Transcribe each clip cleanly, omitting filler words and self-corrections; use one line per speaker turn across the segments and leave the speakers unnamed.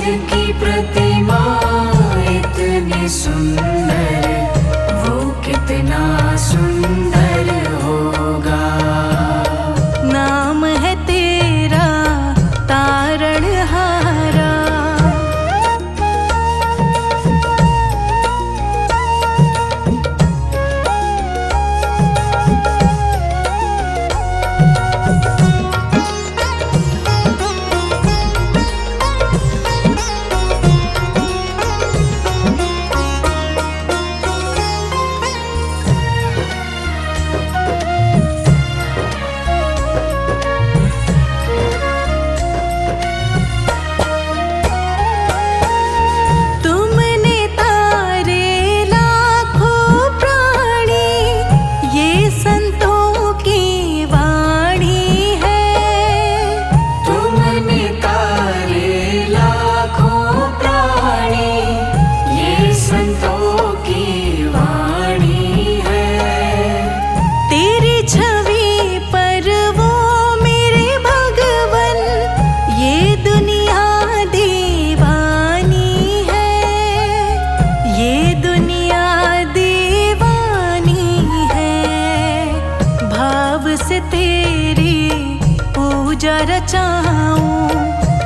जिनकी प्रतिमा इतनी सुंदर, वो कितना सुंदर होगा।
नाम है तेरा तारणहारा, से तेरी पूजा रचाऊं,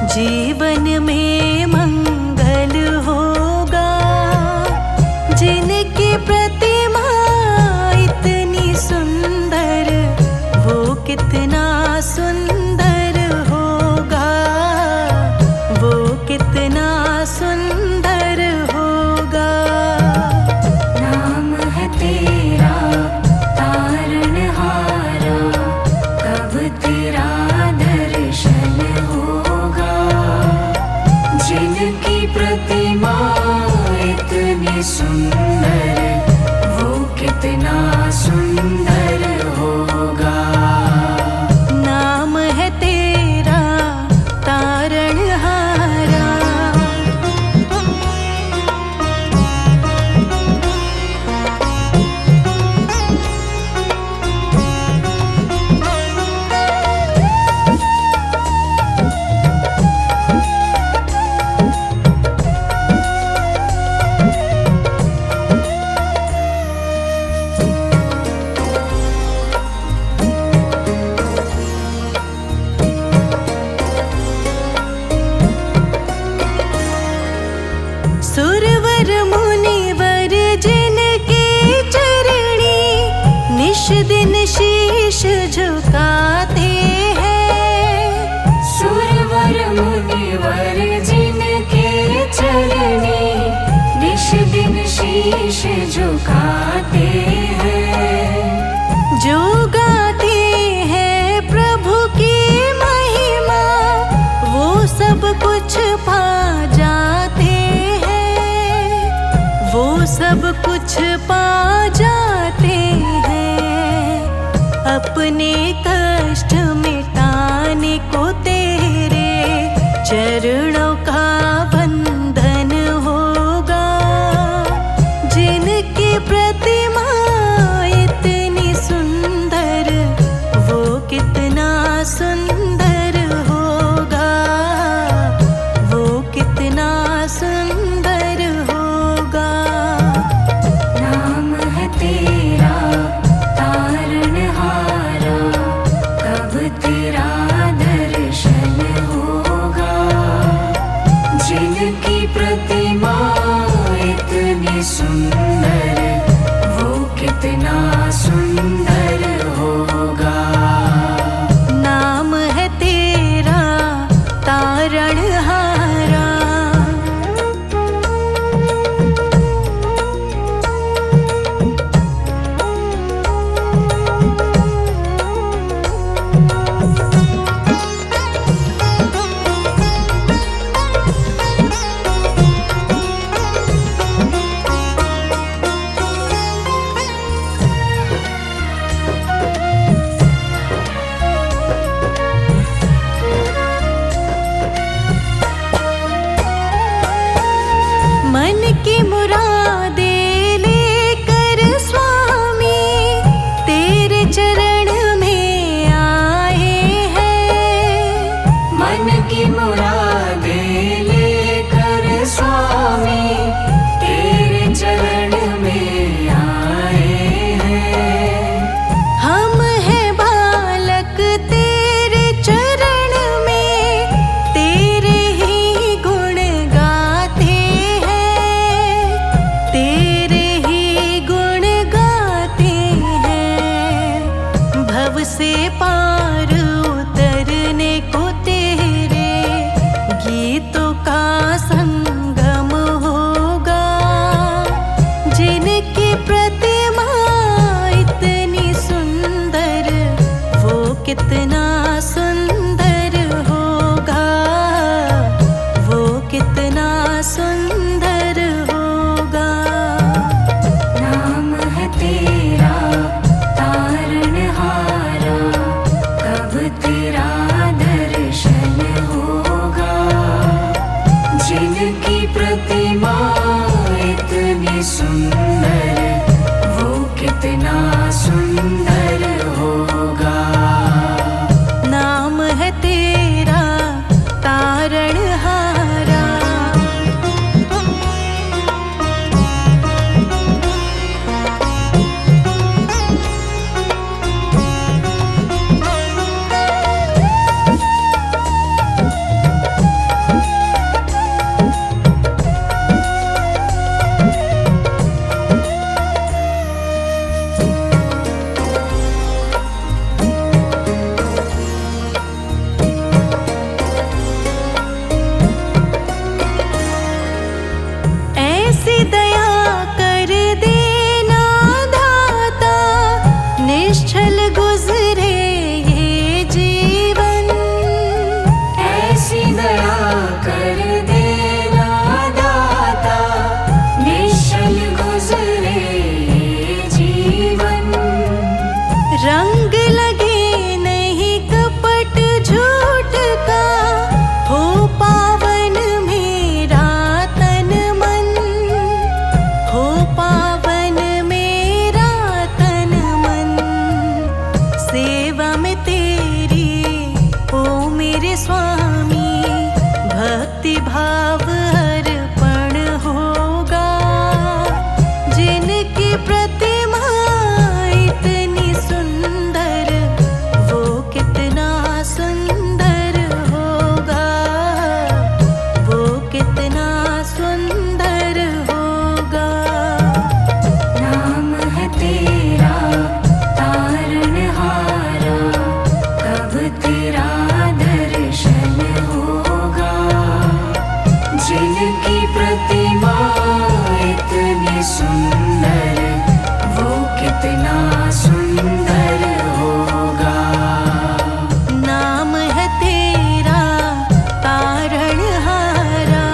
जीवन में मंगल होगा। जिनकी प्रतिमा इतनी सुंदर, वो कितना सुंदर होगा, वो कितना सुंदर होगा।
नाम है तेरा तारणहारा, कब तेरा दर्शन होगा। जिनकी प्रतिमा इतनी सुंदर, वो कितना सुंदर होगा।
नाम है तेरा तारणहारा। सुरवर मुनिवर जिनके चरणी निश दिन शीश झुकाते हैं।
सुरवर मुनिवर जिनके चरणी निश दिन शीश झुकाते हैं।
जो गाते हैं प्रभु की महिमा, वो सब कुछ पा जाते हैं, वो सब कुछ पा जाते हैं। अपने कष्ट मिटाने को तेरे चरणों का वंदन होगा। जिनकी प्रतिमा इतनी सुंदर, वो कितना सुंदर होगा, वो कितना सुंदर होगा।
नाम है तेरा तारणहारा, कब तेरा दर्शन होगा। प्रतिमा इतनी सुंदर, वो कितना सुंदर होगा।
नाम है तेरा तारणहारा, ऐसी दया कर देना दाता, निश्चल गुजरे ये जीवन।
ऐसी दया कर देना दाता, निश्चल गुजरे ये जीवन।
रंग लगे नहीं कपट झूठ का, हो पावन मेरा तन मन, हो पावन मेरा तन मन। सेवा में तेरी ओ मेरे स्वामी, भक्ति भाव अर्पण होगा। जिनकी प्रतिमा इतनी सुंदर, वो कितना सुंदर होगा, वो कितना सुंदर होगा।
नाम है तेरा तारणहारा, कब तेरा दर्शन होगा। जिनकी प्रतिमा इतनी सुंदर, वो कितना सुंदर होगा।
नाम है तेरा तारणहारा।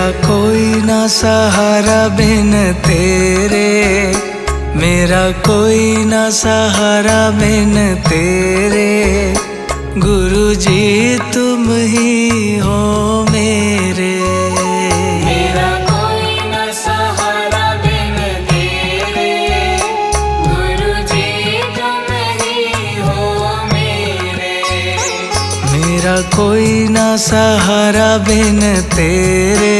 मेरा कोई ना सहारा बिन तेरे, मेरा कोई ना सहारा बिन तेरे, गुरु जी तुम ही हो मेरे।
मेरा कोई न सहारा बिन तेरे, गुरु जी तुम ही हो मेरे।
मेरा कोई ना सहारा बिन तेरे,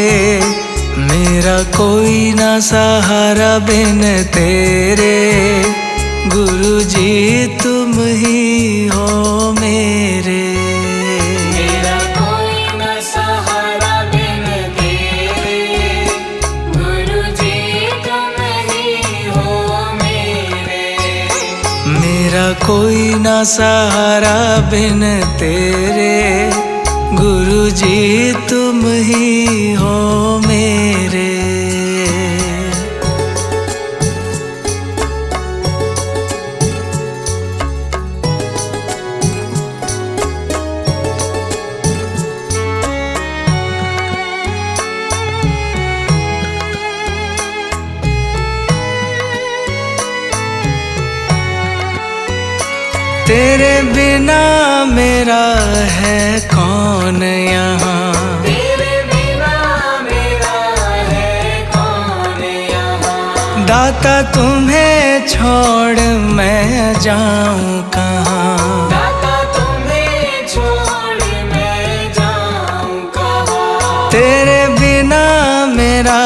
मेरा कोई ना सहारा बिन तेरे, गुरु जी तुम ही हो मेरे।
मेरा कोई न सहारा बिन तेरे, गुरु जी तुम ही हो मेरे।
मेरा कोई ना सहारा बिन तेरे, गुरु जी तुम ही हो मेरे। तेरे बिना मेरा है कौन यहाँ,
तेरे बिना मेरा है कौन यहाँ।
दाता तुम्हें छोड़ मैं जाऊँ कहाँ,
दाता तुम्हें छोड़ मैं जाऊँ कहाँ।
तेरे बिना मेरा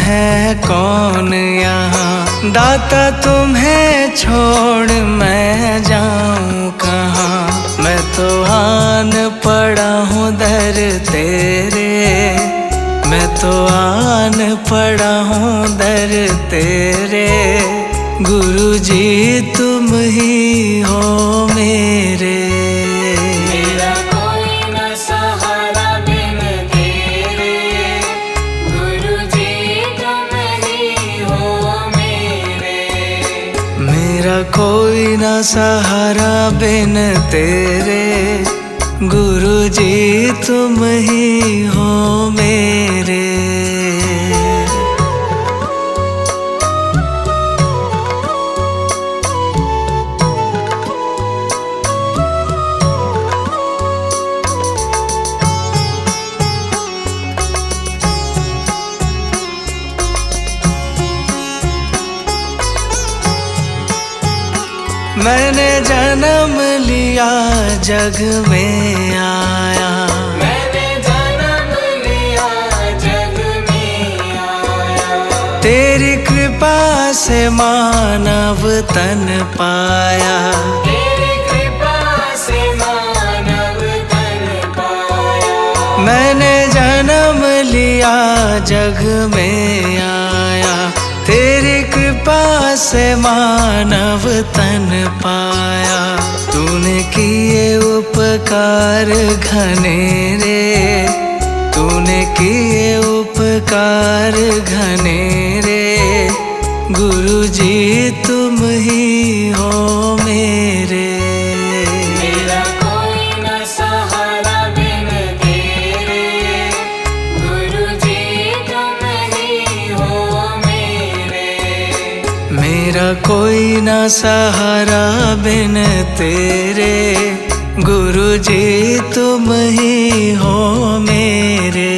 है कौन यहाँ, दाता तुम्हें छोड़ मैं जाऊँ कहाँ। मैं तो आन पड़ा हूँ दर तेरे, मैं तो आन पड़ा हूँ दर तेरे, गुरु जी तुम ही हो मेरे।
मेरा कोई न सहारा बिन तेरे, गुरु जी तुम ही हो मेरे।
मेरा कोई ना सहारा बिन तेरे, गुरु जी तुम ही हो मेरे। मैंने जन्म लिया जग में आया,
मैंने जन्म लिया जग में आया।
तेरी कृपा से मानव तन पाया,
तेरी कृपा से मानव तन पाया।
मैंने जन्म लिया जग में आया, तेरी कृपा से मानव तन पाया। तूने किए उपकार घनेरे, तूने किए उपकार घनेरे, गुरु जी तुम ही हो मेरे।
मेरा कोई न सहारा बिन तेरे, गुरु जी तुम ही हो मेरे।
मेरा कोई ना सहारा बिन तेरे, गुरु जी तुम ही हो मेरे।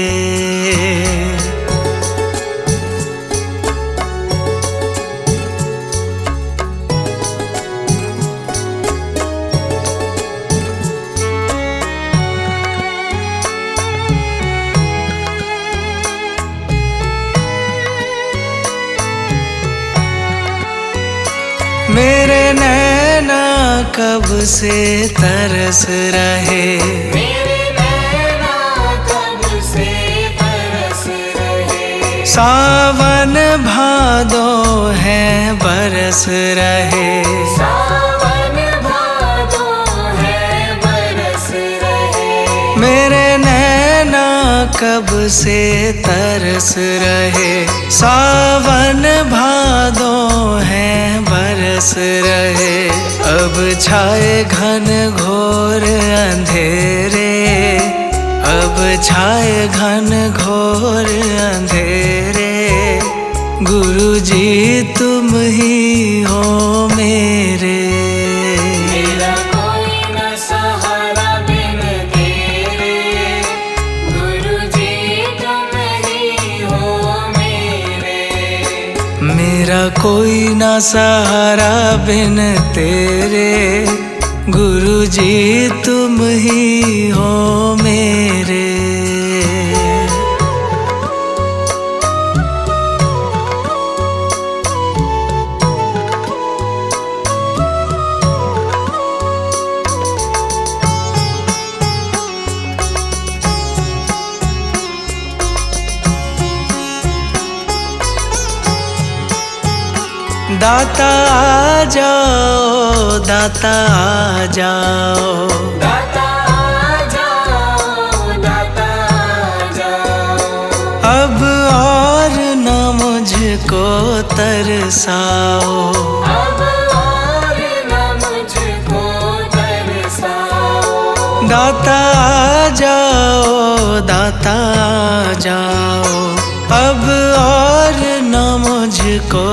मेरे नैना कब से तरस रहे,
मेरे नैना कब से तरस रहे।
सावन भादो है बरस रहे,
सावन भादो है बरस रहे।
मेरे नैना कब से तरस रहे, सावन भादो है बरस रहे। अब छाए घन घोर अंधेरे, अब छाए घन घोर घोर अंधेरे, गुरु जी तुम ही हो मेरे।
मेरा कोई न सहारा बिन तेरे, गुरु जी तुम ही हो मेरे।
मेरा कोई ना सहारा बिन तेरे, गुरु जी तुम ही हो मेरे। दाता आ जाओ, दाता आ जाओ,
दाता आ जाओ, दाता आ जाओ।
अब और न मुझको तरसाओ।
अब और न मुझको तरसाओ।
दाता आ जाओ, दाता आ जाओ, अब और न मुझको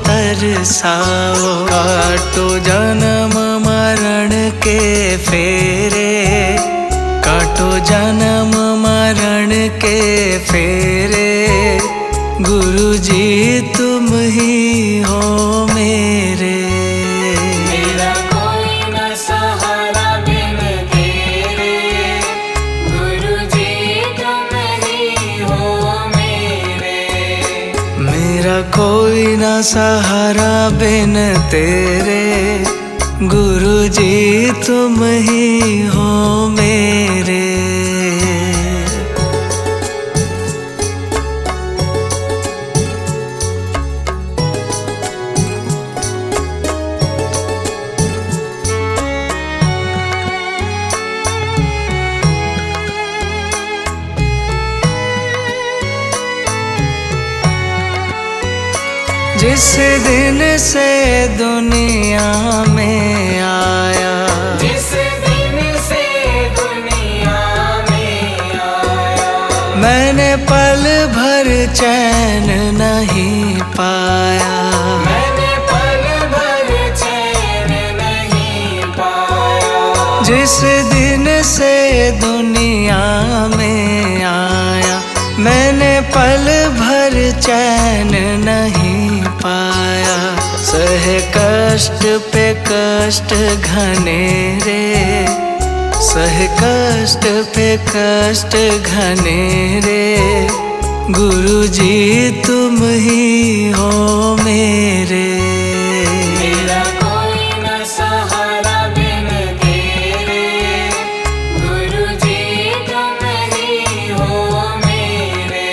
तरसाओ। काटो जन्म मरण के फेरे, काटो जन्म मरण के फेरे, गुरु जी तुम ही हो मेरे।
मेरा कोई न सहारा बिन तेरे, गुरु जी तुम ही हो मेरे।
मेरा कोई ना सहारा बिन तेरे, गुरु जी तुम ही हो मेरे। जिस दिन से दुनिया में आया,
जिस दिन से दुनिया में आया,
मैंने पल भर चैन नहीं पाया।
मैंने पल भर चैन नहीं पाया।
जिस दिन से दुनिया में आया, मैंने पल भर चैन नहीं पाया। सह कष्ट पे कष्ट घनेरे, सह कष्ट पे कष्ट घनेरे, गुरु जी तुम ही हो मेरे।
मेरा कोई न सहारा बिन तेरे, गुरु जी तुम ही हो मेरे।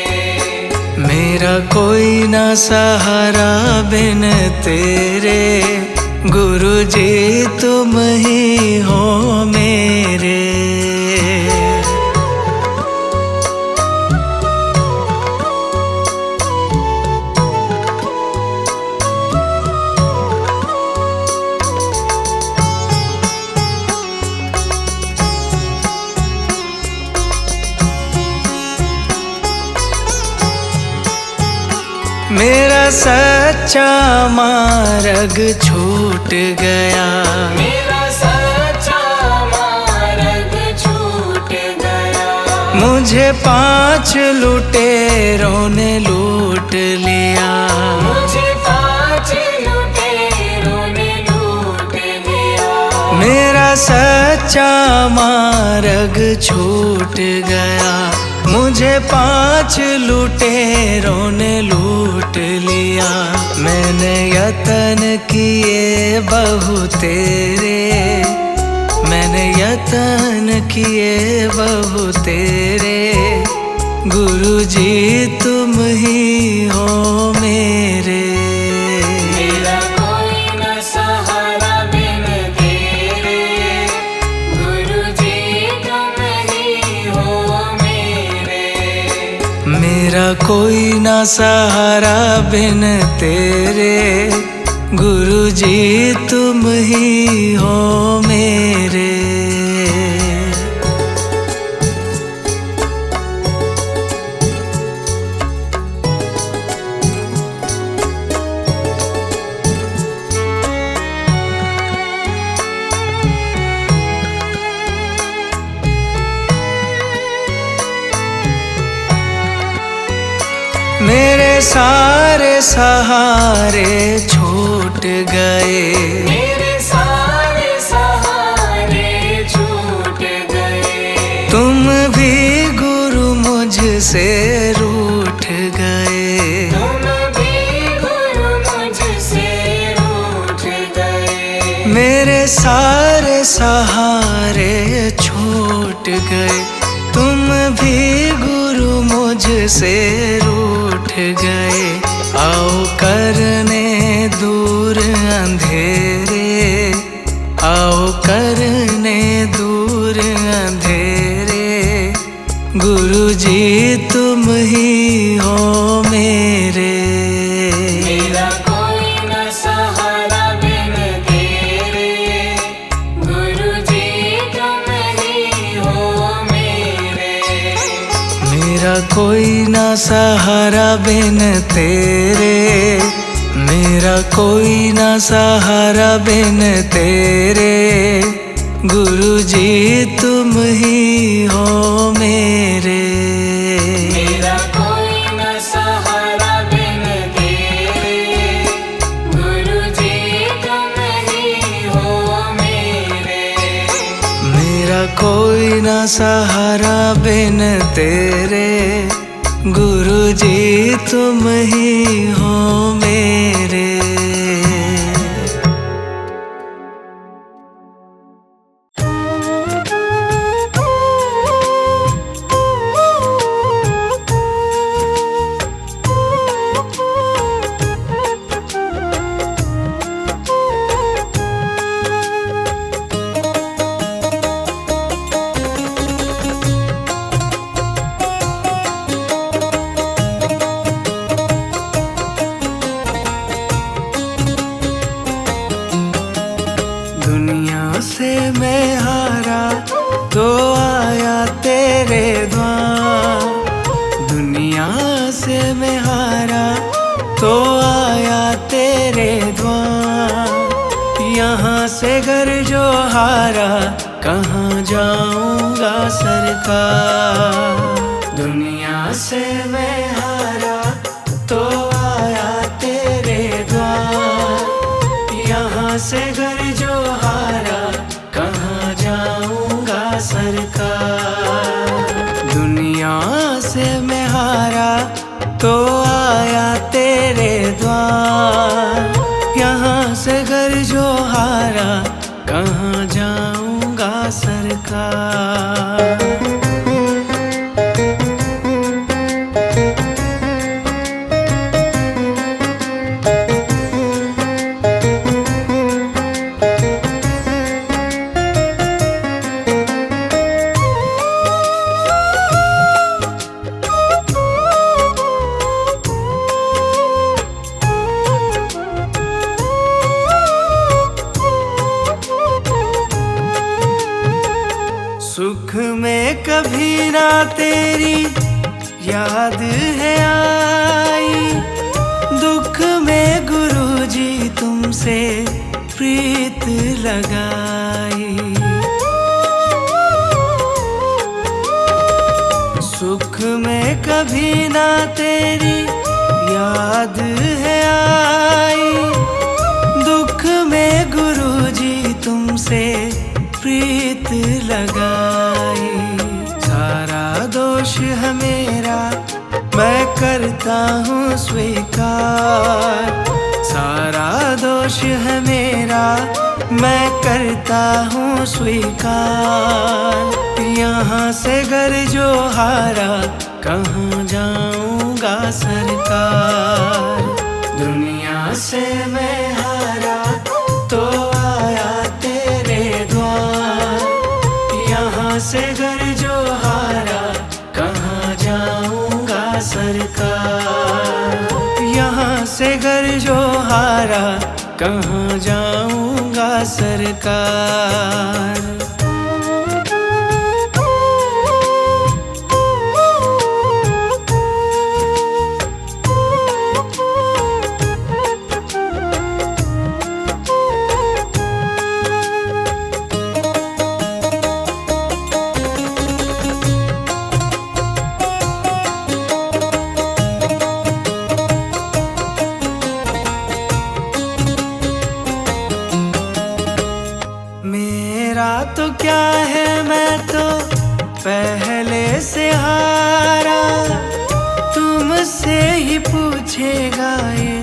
मेरा कोई ना सहारा बिन तेरे, गुरु जी तुम ही हो मेरे। मेरा सच्चा मार्ग छूट गया,
मेरा सच्चा मार्ग छूट गया।
मुझे 5 लुटेरों ने लूट लिया।
मुझे 5 लुटेरों ने लूट लिया।
मेरा सच्चा मार्ग छूट गया, मुझे 5 लुटेरों ने लूट लिया। मैंने यतन किए बहु तेरे, मैंने यतन किए बहु तेरे, गुरु जी तुम ही हो मेरे।
मेरा कोई न सहारा बिन तेरे, गुरु जी तुम ही हो मेरे।
मेरा कोई ना सहारा बिन तेरे, गुरु जी तुम ही हो मेरे। सारे सहारे छूट गए,
मेरे सारे सहारे छूट गए।
तुम भी गुरु मुझसे रूठ गए,
तुम भी गुरु मुझसे रूठ गए।
मेरे सारे सहारे छूट गए, तुम भी गुरु मुझसे रूठ गए। आओ करने दूर अंधेरे, आओ करने दूर अंधेरे, गुरु जी तुम ही हो मेरे।
मेरा कोई न सहारा बिन तेरे, गुरु जी तुम ही हो मेरे।
मेरा कोई ना सहारा बिन तेरे, मेरा कोई ना सहारा बिन तेरे, गुरु जी तुम ही हो मेरे।
मेरा कोई न सहारा बिन तेरे, गुरु जी तुम ही हो मेरे।
मेरा कोई ना सहारा बिन तेरे, गुरु जी तुम ही हो मेरे। दुनिया से मैं हारा तो आया तेरे द्वार, दुनिया से मैं हारा तो आया तेरे द्वार। यहाँ से घर जो हारा कहाँ जाऊंगा सरकार। दुनिया से मैं हारा तो आया तेरे द्वार, यहाँ से घर जो हारा कहाँ जाऊंगा सरकार। दुनिया से मैं हारा तो आया तेरे द्वार, यहाँ से घर जो हारा कहाँ जाऊंगा सरकार। सुख में कभी ना तेरी याद है आई, दुख में गुरु जी तुमसे प्रीत लगाई। सुख में कभी ना तेरी याद है आई, दुख में गुरु जी तुमसे प्रीत लगाई। सारा दोष है मेरा मैं करता हूँ स्वीकार, सारा दोष है मेरा मैं करता हूँ स्वीकार। यहाँ से घर जो हारा कहाँ जाऊंगा सरकार। दुनिया से मैं हारा तो आया तेरे द्वार, यहाँ से घर जो हारा कहाँ जाऊंगा सरकार। यहाँ से घर जो हारा कहाँ जाऊंगा सरकार। तो क्या है, मैं तो पहले से हारा। तुमसे ही पूछेगा ये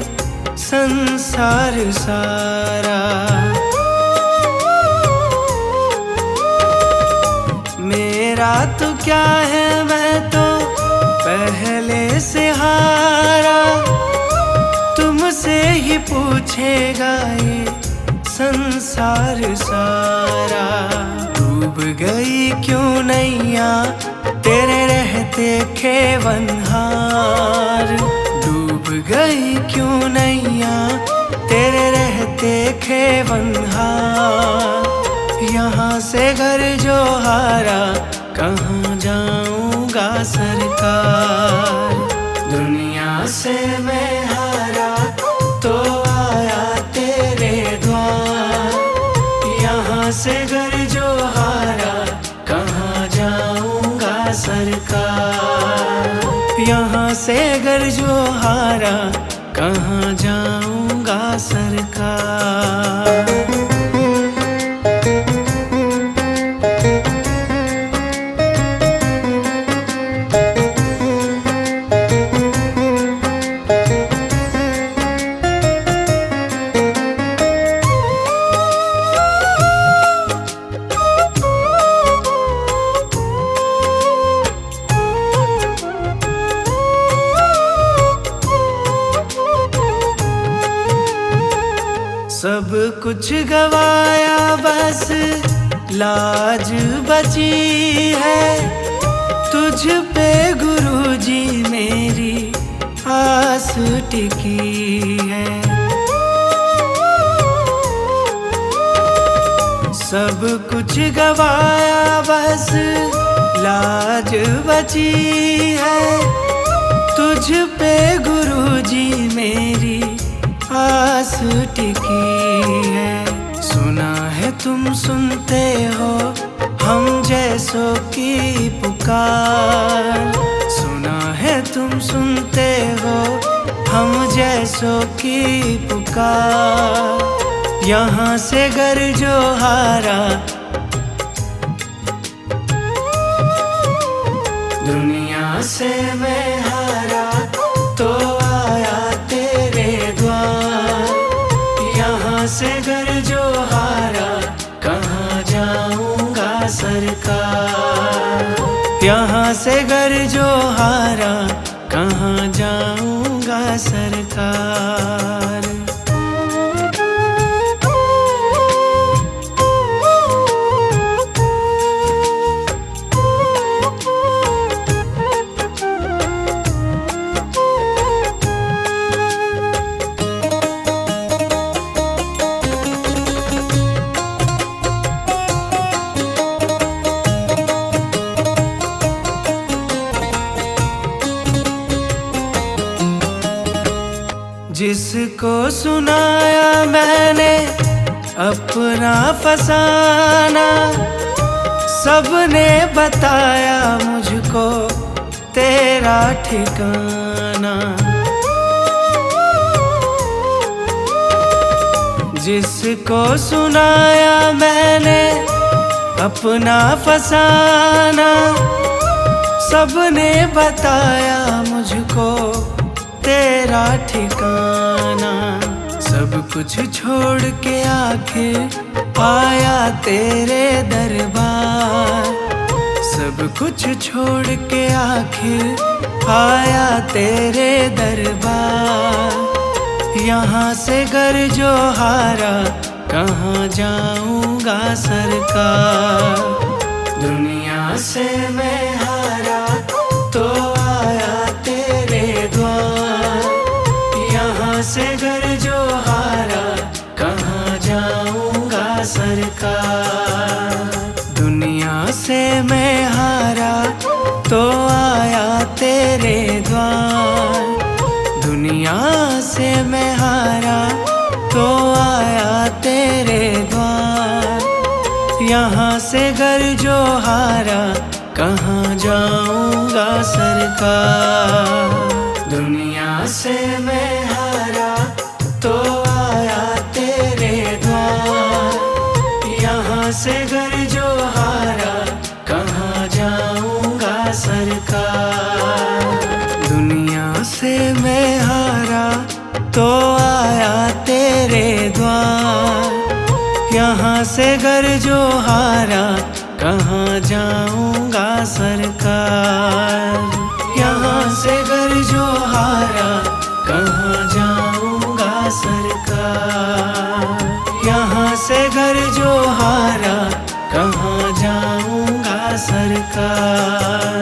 संसार सारा। मेरा तो क्या है, मैं तो पहले से हारा। तुमसे ही पूछेगा ये संसार सारा। डूब गई क्यों नैया तेरे रहते खेवनहार। डूब गई क्यों नैया तेरे रहते खेवनहार। यहाँ से घर जो हारा कहाँ जाऊँगा सरकार। दुनिया से मैं हारा तो आया तेरे द्वार। यहाँ से घर जो हारा कहाँ जाऊँगा सरकार। यहाँ से घर जो हारा कहाँ जाऊँगा सरकार। सब कुछ गवाया बस लाज बची है। तुझ पे गुरुजी मेरी आस टिकी है। सब कुछ गवाया बस लाज बची है। तुझ पे गुरुजी मेरी आस टिकी है। सुना है तुम सुनते हो हम जैसों की पुकार। सुना है तुम सुनते हो हम जैसों की पुकार। यहाँ से घर जो हारा दुनिया से मैं हारा तो आया तेरे द्वार। यहाँ से घर जो हारा कहाँ जाऊँगा सरकार। यहाँ से घर जो हारा कहाँ जाऊँगा सरकार। जिसको सुनाया मैंने अपना फसाना। सबने बताया मुझको तेरा ठिकाना। जिसको सुनाया मैंने अपना फसाना। सबने बताया मुझको तेरा ठिकाना। सब कुछ छोड़ के आखिर आया तेरे दरबार। सब कुछ छोड़ के आखिर आया तेरे दरबार। यहाँ से घर जो हारा कहाँ जाऊँगा सरकार। दुनिया से मैं हारा तो आया तेरे द्वार। यहाँ से घर जो हारा कहाँ जाऊँगा सरकार। दुनिया से मैं हारा तो आया तेरे द्वार। दुनिया से मैं हारा तो आया तेरे द्वार। यहाँ से घर जो हारा कहाँ जाऊँगा सरकार। दुनिया से मैं हारा तो आया तेरे द्वार। यहाँ से घर जो तो आया तेरे द्वार। यहाँ से घर जो हारा कहाँ जाऊंगा सरकार। यहाँ से घर जो हारा कहाँ जाऊंगा सरकार। यहाँ से घर जो हारा कहाँ जाऊंगा सरकार।